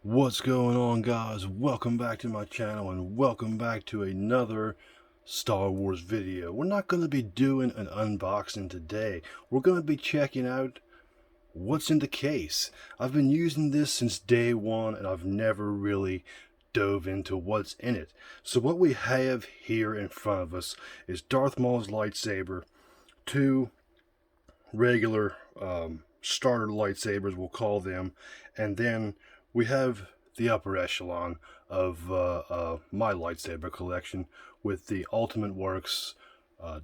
What's going on, guys? Welcome back to my channel and welcome back to another Star Wars video. We're not going to be doing an unboxing today. We're going to be checking out what's in the case. I've been using this since day one and I've never really dove into what's in it. So what we have here in front of us is Darth Maul's lightsaber, two regular starter lightsabers, we'll call them, and then we have the upper echelon of my lightsaber collection with the Ultimate Works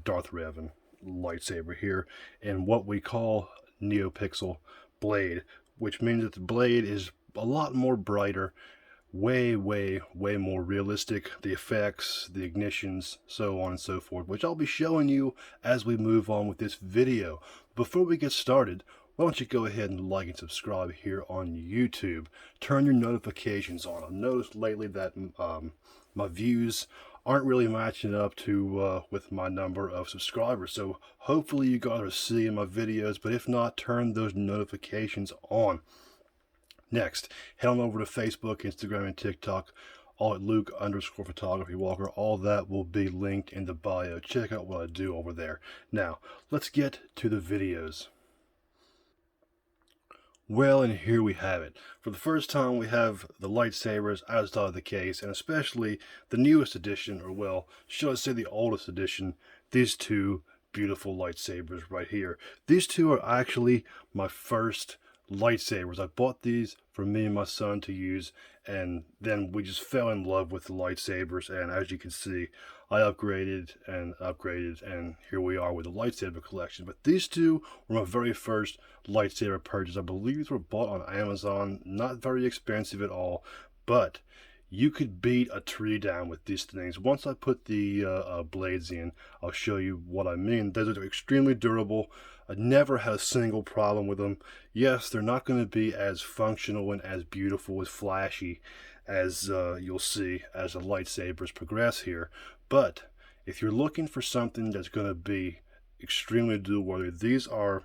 Darth Revan lightsaber here and what we call NeoPixel blade, which means that the blade is a lot more brighter, way more realistic. The effects, the ignitions, so on and so forth, which I'll be showing you as we move on with this video. Before we get started, why don't you go ahead and like and subscribe here on YouTube. Turn your notifications on. I've noticed lately that my views aren't really matching up to with my number of subscribers. So hopefully you guys are seeing my videos, but if not, turn those notifications on. Next, head on over to Facebook, Instagram, and TikTok, all at Luke_Photography Walker. All that will be linked in the bio. Check out what I do over there. Now, let's get to the videos. Well, and here we have it. For the first time, we have the lightsabers outside of the case, and especially the newest edition, or well, should I say the oldest edition, these two beautiful lightsabers right here. These two are actually my first lightsabers. I bought these for me and my son to use, and then we just fell in love with the lightsabers, and as you can see, I upgraded, and here we are with the lightsaber collection. But these two were my very first lightsaber purchase. I believe these were bought on Amazon, not very expensive at all, but you could beat a tree down with these things. Once I put the blades in, I'll show you what I mean. They're extremely durable. I never had a single problem with them. Yes, they're not going to be as functional and as beautiful, as flashy as you'll see as the lightsabers progress here. But if you're looking for something that's going to be extremely dual worthy, these are,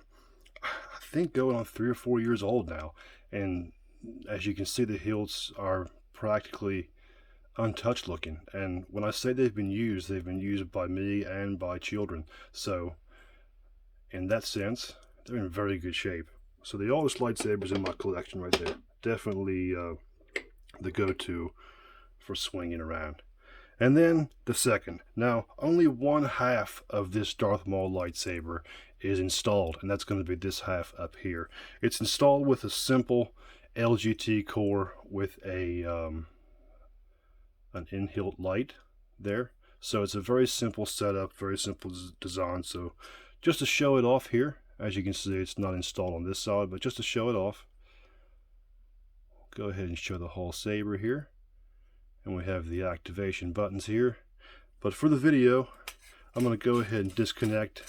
I think, going on 3 or 4 years old now. And as you can see, the hilts are practically untouched looking. And when I say they've been used by me and by children. So in that sense, they're in very good shape. So the oldest lightsabers in my collection right there. Definitely the go-to for swinging around. And then the second. Now, only one half of this Darth Maul lightsaber is installed, and that's going to be this half up here. It's installed with a simple LGT core with a an in-hilt light there. So it's a very simple setup, very simple design. So just to show it off here, as you can see, it's not installed on this side, but just to show it off, go ahead and show the whole saber here. And we have the activation buttons here. But for the video, I'm going to go ahead and disconnect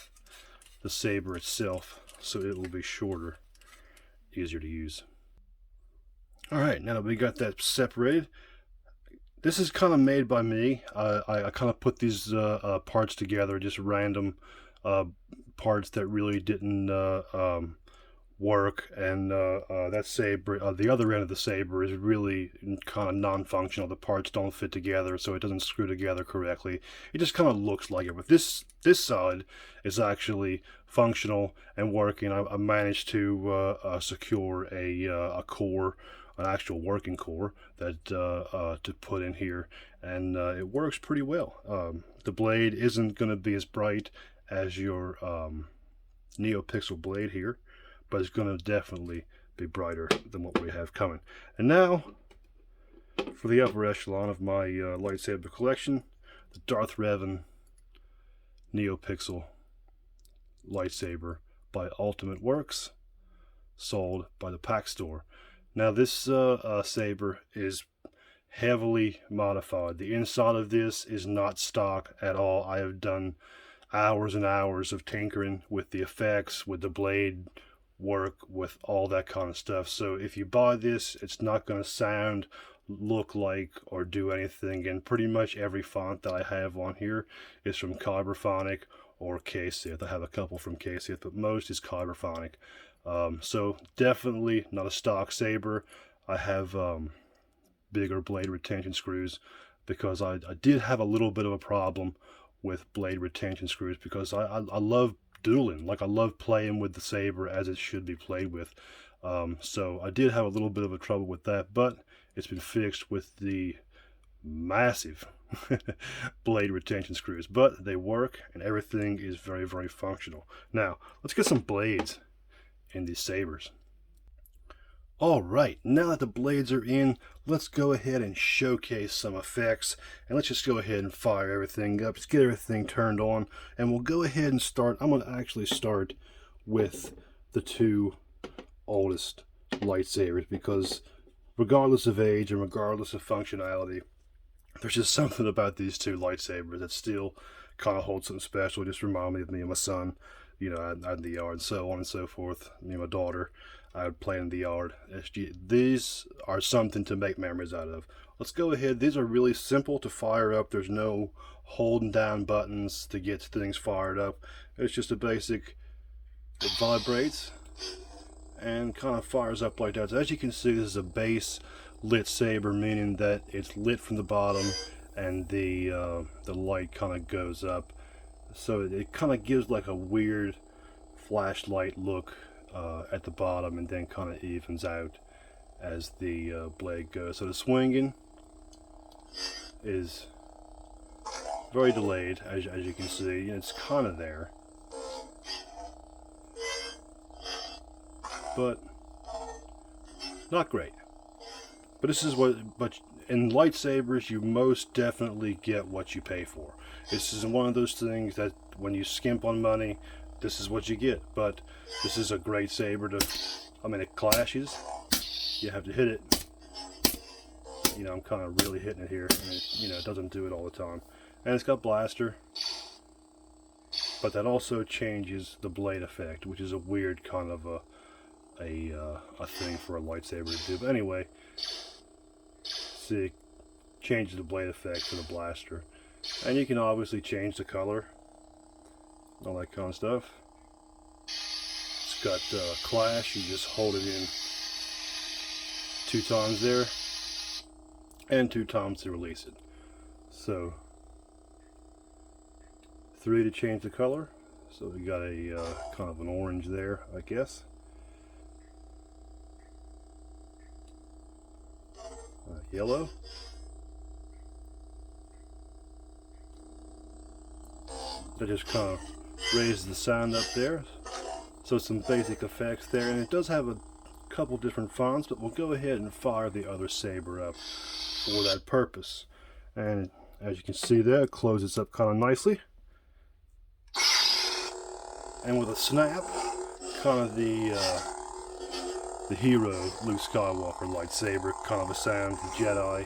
the saber itself so it will be shorter, easier to use. Alright, now that we got that separated, this is kind of made by me. I kind of put these parts together, just random parts that really didn't work, and that saber, the other end of the saber, is really kind of non-functional. The parts don't fit together, so it doesn't screw together correctly. It just kind of looks like it. But this side is actually functional and working. I managed to secure a core, an actual working core that to put in here, and it works pretty well. The blade isn't going to be as bright as your NeoPixel blade here, but it's going to definitely be brighter than what we have coming. And now, for the upper echelon of my lightsaber collection, the Darth Revan NeoPixel lightsaber by Ultimate Works, sold by the Pack Store. Now this saber is heavily modified. The inside of this is not stock at all. I have done hours and hours of tinkering with the effects, with the blade work, with all that kind of stuff. So if you buy this, it's not going to sound, look like, or do anything. And pretty much every font that I have on here is from Kyberphonic or K-Sith. I have a couple from K-Sith, but most is Kyberphonic. So definitely not a stock saber. I have bigger blade retention screws, because I did have a little bit of a problem with blade retention screws, because I love dueling. Like, I love playing with the saber as it should be played with. So I did have a little bit of a trouble with that, but it's been fixed with the massive blade retention screws. But they work, and everything is very, very functional. Now, let's get some blades in these sabers. Alright, now that the blades are in, let's go ahead and showcase some effects, and let's just go ahead and fire everything up, just get everything turned on, and we'll go ahead and start. I'm going to actually start with the two oldest lightsabers, because regardless of age and regardless of functionality, there's just something about these two lightsabers that still kind of holds something special. Just remind me of me and my son, you know, out in the yard, and so on and so forth. Me and my daughter, I would play in the yard. These are something to make memories out of. Let's go ahead. These are really simple to fire up. There's no holding down buttons to get things fired up. It's just a basic, it vibrates and kind of fires up like that. So as you can see, this is a base lit saber, meaning that it's lit from the bottom and the light kind of goes up. So it kind of gives like a weird flashlight look at the bottom, and then kind of evens out as the blade goes. So the swinging is very delayed, as you can see. It's kind of there, but not great. But this is but in lightsabers, you most definitely get what you pay for. This is one of those things that when you skimp on money, this is what you get. But this is a great saber to, I mean, it clashes. You have to hit it. You know, I'm kind of really hitting it here. And it, you know, it doesn't do it all the time. And it's got blaster. But that also changes the blade effect, which is a weird kind of a thing for a lightsaber to do. But anyway, see, it changes the blade effect for the blaster. And you can obviously change the color, all that kind of stuff. It's got clash. You just hold it in 2 times there, and 2 times to release it. So 3 to change the color. So we got a kind of an orange there, I guess. Yellow. That just kind of raises the sound up there. So some basic effects there, and it does have a couple different fonts, but we'll go ahead and fire the other saber up for that purpose. And as you can see there, it closes up kind of nicely. And with a snap, kind of the hero Luke Skywalker lightsaber kind of a sound, the Jedi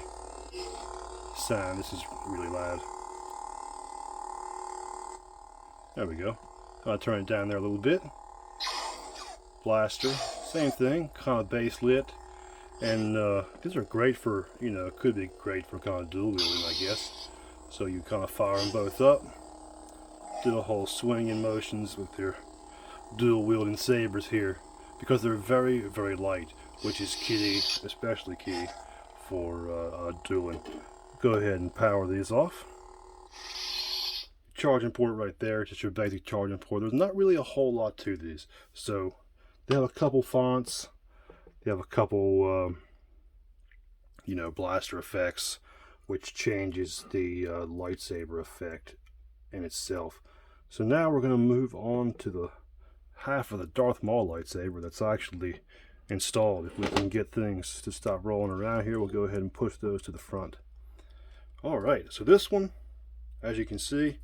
sound. This is really loud. There we go. I'll turn it down there a little bit. Blaster, same thing, kind of base lit. And these are great for, you know, could be great for kind of dual wielding, I guess. So you kind of fire them both up. Do the whole swinging motions with your dual wielding sabers here, because they're very, very light, which is key, especially key for dueling. Go ahead and power these off. Charging port right there, just your basic charging port. There's not really a whole lot to these. So they have a couple fonts. They have a couple, you know, blaster effects, which changes the lightsaber effect in itself. So now we're going to move on to the half of the Darth Maul lightsaber that's actually installed. If we can get things to stop rolling around here, we'll go ahead and push those to the front. Alright, so this one, as you can see,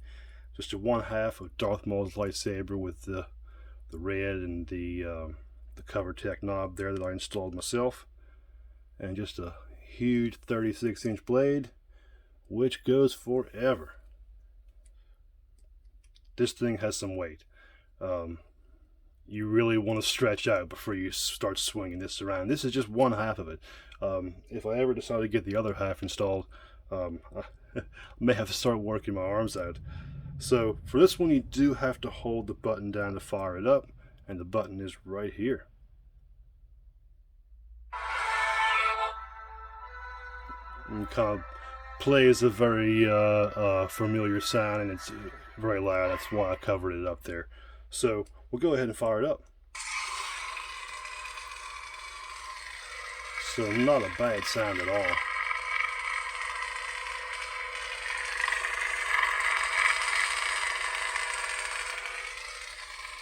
just a 1/2 of Darth Maul's lightsaber with the red and the cover tech knob there that I installed myself, and just a huge 36-inch blade, which goes forever. This thing has some weight. You really want to stretch out before you start swinging this around. This is just 1/2 of it. If I ever decide to get the other half installed, I may have to start working my arms out. So for this one, you do have to hold the button down to fire it up, and the button is right here. and kind of plays a very familiar sound, and it's very loud. That's why I covered it up there. So we'll go ahead and fire it up. So not a bad sound at all.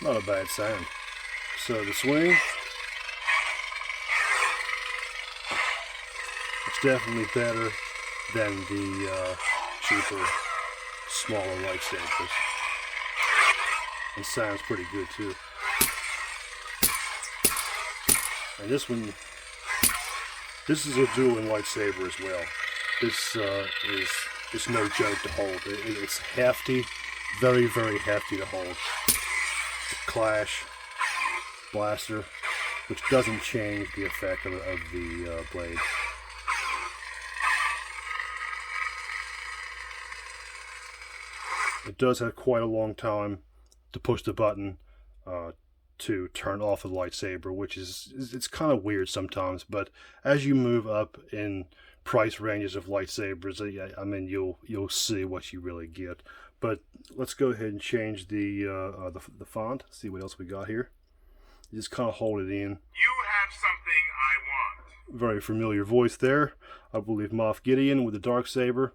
Not a bad sound. So the swing, it's definitely better than the cheaper, smaller lightsabers. And sounds pretty good too. And this one, this is a dueling lightsaber as well. This is just no joke to hold. It's hefty, very, very hefty to hold. Clash blaster, which doesn't change the effect of the blade. It does have quite a long time to push the button to turn off the lightsaber, which it's kind of weird sometimes. But as you move up in price ranges of lightsabers, I mean you'll see what you really get. But let's go ahead and change the font. See what else we got here. You just kind of hold it in. You have something I want. Very familiar voice there. I believe Moff Gideon with the Darksaber.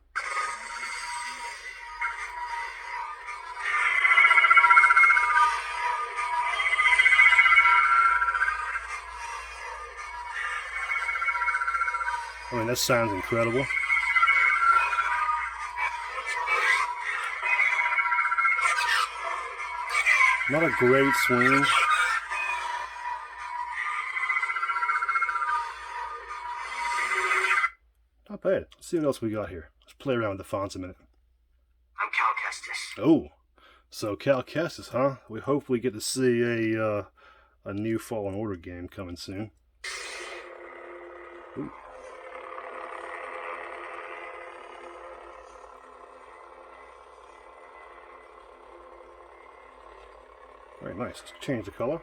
I mean, that sounds incredible. Not a great swing. Not bad. Let's see what else we got here. Let's play around with the fonts a minute. I'm Cal Kestis. Oh, so Cal Kestis, huh? We hopefully get to see a new Fallen Order game coming soon. Ooh. Very nice. Let's change the color.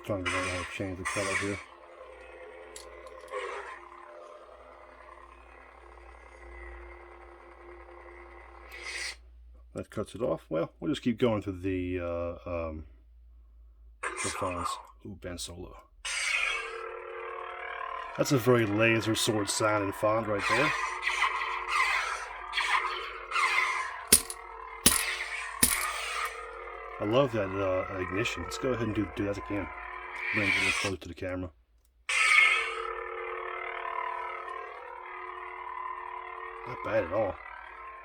Trying to learn how to change the color here. That cuts it off. Well, we'll just keep going through the fonts. Ooh, Ben Solo. That's a very laser sword sounding font right there. I love that ignition. Let's go ahead and do that again. Bring it a little close to the camera. Not bad at all.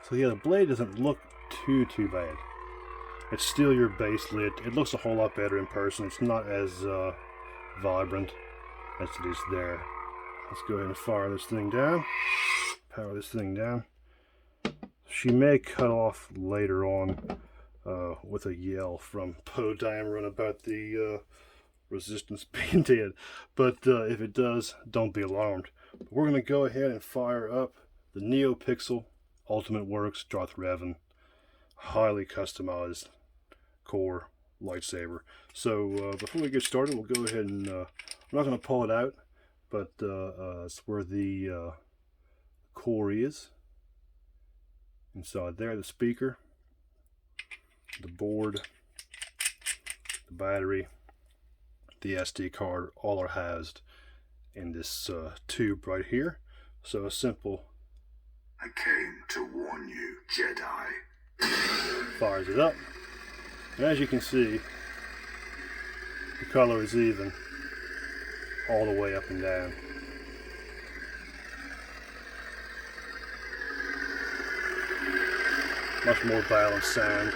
So yeah, the blade doesn't look too bad. It's still your base lid. It looks a whole lot better in person. It's not as vibrant as it is there. Let's go ahead and fire this thing down. Power this thing down. She may cut off later on with a yell from Poe Dameron about the resistance being dead. But if it does, don't be alarmed. But we're going to go ahead and fire up the NeoPixel Ultimate Works Darth Revan. Highly customized core lightsaber. So before we get started, we'll go ahead and I'm not going to pull it out, but it's where the core is. Inside there, the speaker, the board, the battery, the SD card, all are housed in this tube right here. So a simple. I came to warn you, Jedi. Fires it up. And as you can see, the color is even all the way up and down. Much more balanced sound.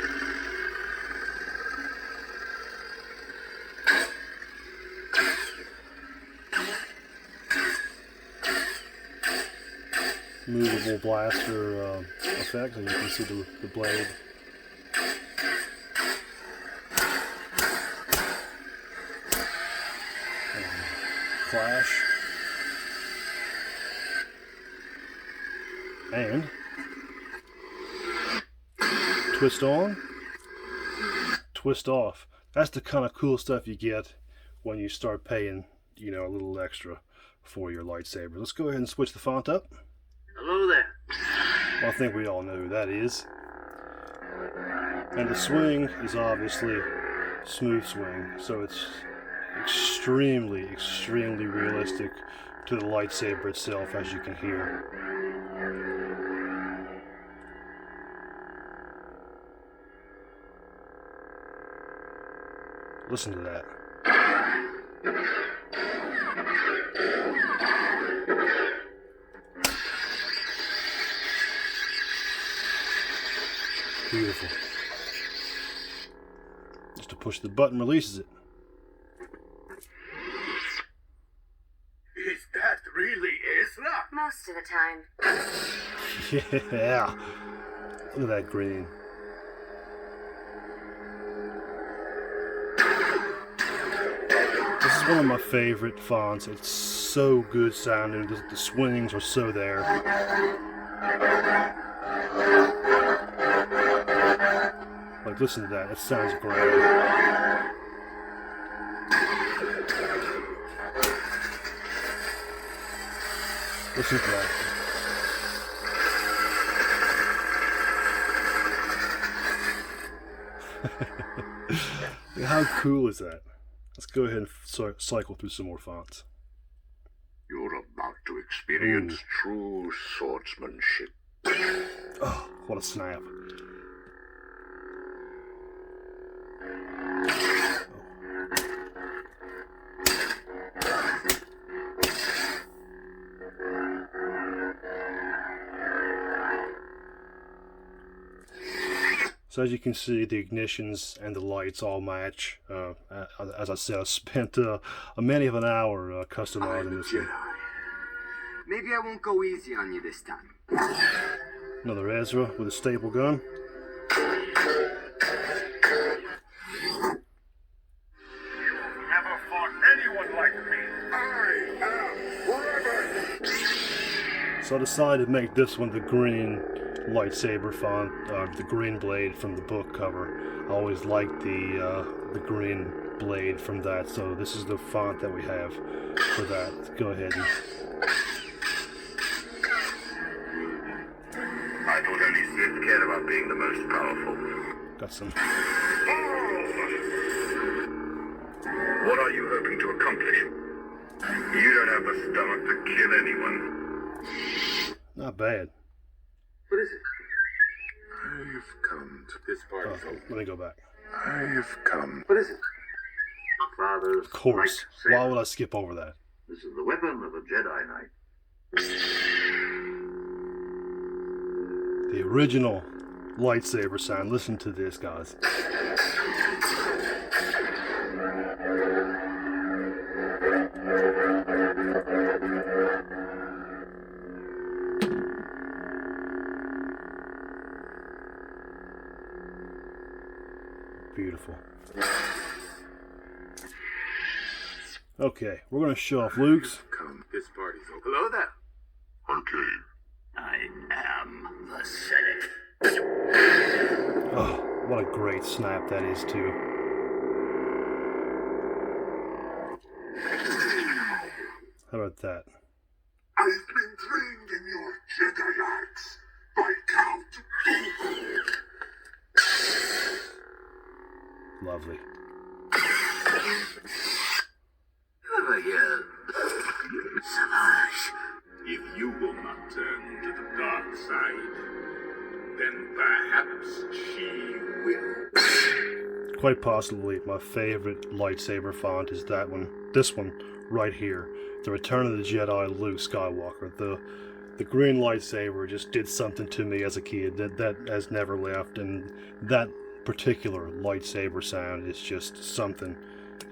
Movable blaster effect, and you can see the blade. Flash. Twist on, twist off. That's the kind of cool stuff you get when you start paying, you know, a little extra for your lightsaber. Let's go ahead and switch the font up. Hello there. Well, I think we all know who that is. And the swing is obviously smooth swing, so it's extremely realistic to the lightsaber itself, as you can hear. Listen to that. Beautiful. Just to push the button releases it. Is that really Ezra? Most of the time. Yeah. Look at that green. This is one of my favorite fonts. It's so good sounding. The swings are so there. Like, listen to that. It sounds great. Listen to that. How cool is that? Let's go ahead and cycle through some more fonts. You're about to experience true swordsmanship. Oh, what a snap. So as you can see, the ignitions and the lights all match. As I said, I spent many of an hour customizing this one. Maybe I won't go easy on you this time. Another Ezra with a staple gun. Never fought anyone like me. I am Revan. So I decided to make this one the green lightsaber font, the green blade from the book cover. I always liked the green blade from that, so this is the font that we have for that. Let's go ahead and... I thought only Sith cared about being the most powerful. got some... What are you hoping to accomplish? You don't have the stomach to kill anyone. Not bad. What is it? I've come to this party. Let me go back. I've come. What is it? Father's Of course. lightsaber. Why would I skip over that? This is the weapon of a Jedi Knight. The original lightsaber sound. Listen to this, guys. Beautiful. Okay, we're going to show off Luke's. Come. This party's over. Hello there. Okay. I am the Senate. Oh, what a great snap that is, too. How about that? I've been trained in your Jedi arts by Count. Lovely. Over here. Savage. If you will not turn to the dark side, then perhaps she will. Quite possibly my favorite lightsaber font is that one. This one right here. The Return of the Jedi Luke Skywalker. The green lightsaber just did something to me as a kid that has never left, and that particular lightsaber sound is just something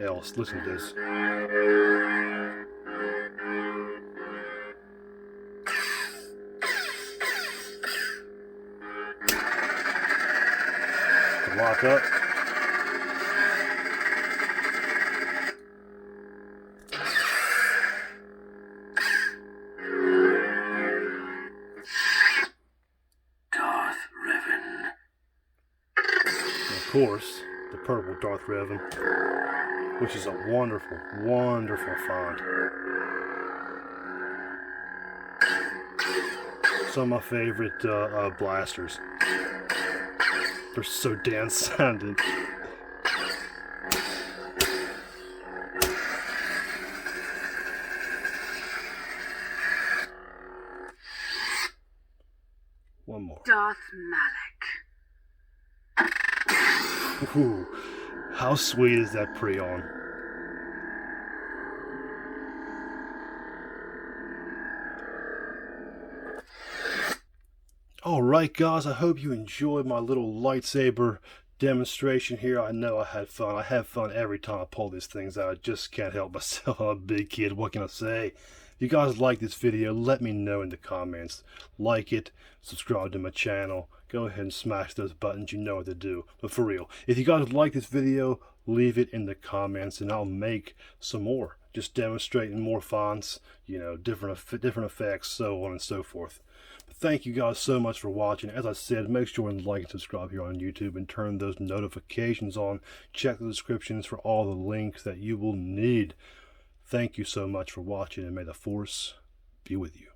else. Listen to this. Lock up. Darth Revan. course, the purple Darth Revan, which is a wonderful, wonderful font. Some of my favorite blasters. They're so dance sounding. One more. Darth Malak. Ooh, how sweet is that pre-on? Alright guys, I hope you enjoyed my little lightsaber demonstration here. I know I had fun. I have fun every time I pull these things out. I just can't help myself. I'm a big kid. What can I say? If you guys like this video, let me know in the comments. Like it, subscribe to my channel. Go ahead and smash those buttons. You know what to do. But for real, if you guys like this video, leave it in the comments and I'll make some more. Just demonstrating more fonts, you know, different effects, so on and so forth. But thank you guys so much for watching. As I said, make sure and like and subscribe here on YouTube and turn those notifications on. Check the descriptions for all the links that you will need. Thank you so much for watching, and may the Force be with you.